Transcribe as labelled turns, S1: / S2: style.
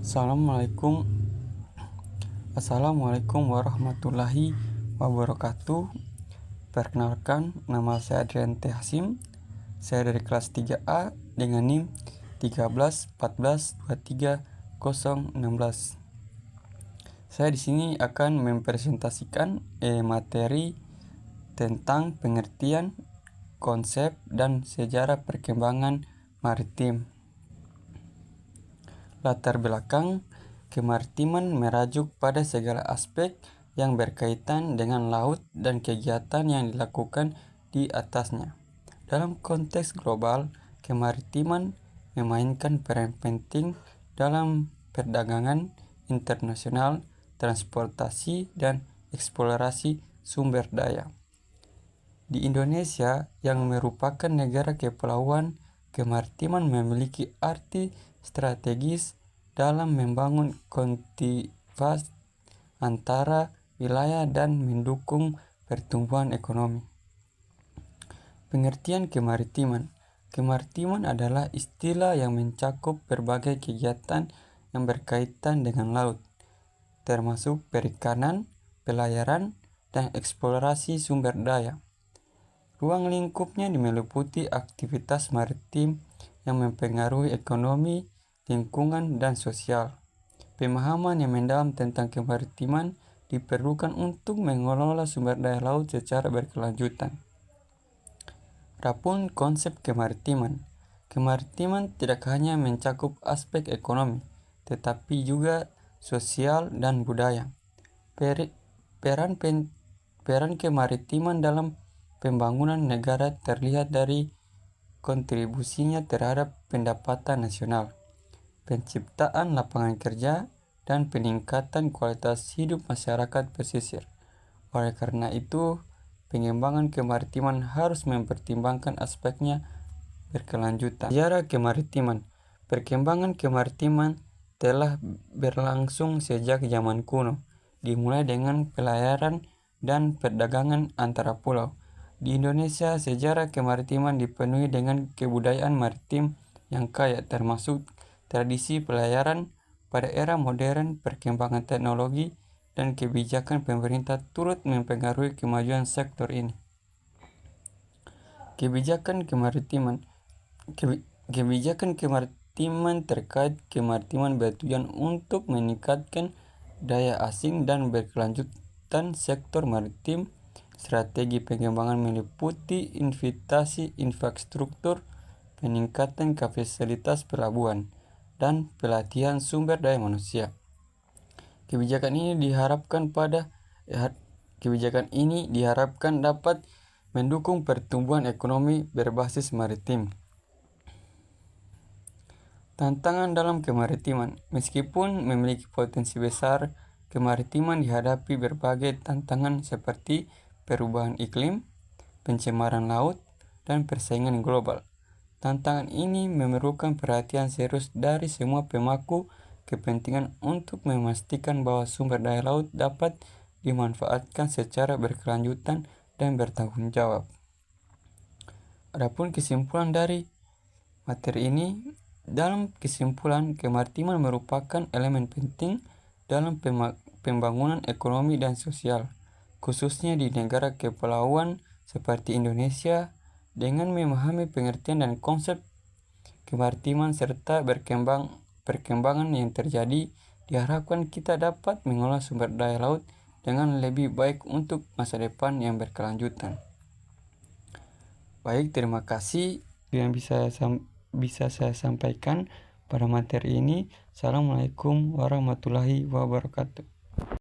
S1: Assalamualaikum Assalamualaikum warahmatullahi wabarakatuh. Perkenalkan, nama saya Adrian T. Hasim. Saya dari kelas 3A dengan NIM 1314230016. Saya di sini akan mempresentasikan materi tentang pengertian, konsep, dan sejarah perkembangan maritim. Latar belakang kemaritiman merujuk pada segala aspek yang berkaitan dengan laut dan kegiatan yang dilakukan di atasnya. Dalam konteks global, kemaritiman memainkan peran penting dalam perdagangan internasional, transportasi, dan eksplorasi sumber daya. Di Indonesia, yang merupakan negara kepulauan, kemaritiman memiliki arti strategis dalam membangun konektivitas antara wilayah dan mendukung pertumbuhan ekonomi. Pengertian kemaritiman. Kemaritiman adalah istilah yang mencakup berbagai kegiatan yang berkaitan dengan laut, termasuk perikanan, pelayaran, dan eksplorasi sumber daya. Ruang lingkupnya meliputi aktivitas maritim yang mempengaruhi ekonomi, lingkungan, dan sosial. Pemahaman yang mendalam tentang kemaritiman diperlukan untuk mengelola sumber daya laut secara berkelanjutan. Adapun konsep kemaritiman. Kemaritiman tidak hanya mencakup aspek ekonomi, tetapi juga sosial dan budaya. Peran kemaritiman dalam pembangunan negara terlihat dari kontribusinya terhadap pendapatan nasional, penciptaan lapangan kerja, dan peningkatan kualitas hidup masyarakat pesisir. Oleh karena itu, pengembangan kemaritiman harus mempertimbangkan aspeknya berkelanjutan. Sejarah kemaritiman. Perkembangan kemaritiman telah berlangsung sejak zaman kuno, dimulai dengan pelayaran dan perdagangan antara pulau. Di Indonesia, sejarah kemaritiman dipenuhi dengan kebudayaan maritim yang kaya, termasuk tradisi pelayaran. Pada era modern, perkembangan teknologi dan kebijakan pemerintah turut mempengaruhi kemajuan sektor ini. Kebijakan kemaritiman. Kebijakan kemaritiman terkait kemaritiman bertujuan untuk meningkatkan daya asing dan berkelanjutan sektor maritim. Strategi pengembangan meliputi investasi infrastruktur, peningkatan kapasitas pelabuhan, dan pelatihan sumber daya manusia. Kebijakan ini diharapkan dapat mendukung pertumbuhan ekonomi berbasis maritim. Tantangan dalam kemaritiman. Meskipun memiliki potensi besar, kemaritiman dihadapi berbagai tantangan seperti perubahan iklim, pencemaran laut, dan persaingan global. Tantangan ini memerlukan perhatian serius dari semua pemangku kepentingan untuk memastikan bahwa sumber daya laut dapat dimanfaatkan secara berkelanjutan dan bertanggung jawab. Adapun kesimpulan dari materi ini, dalam kesimpulan, kemaritiman merupakan elemen penting dalam pembangunan ekonomi dan sosial, khususnya di negara kepulauan seperti Indonesia. Dengan memahami pengertian dan konsep kemaritiman serta perkembangan yang terjadi, diharapkan kita dapat mengelola sumber daya laut dengan lebih baik untuk masa depan yang berkelanjutan. Baik, terima kasih yang bisa saya sampaikan pada materi ini. Assalamualaikum warahmatullahi wabarakatuh.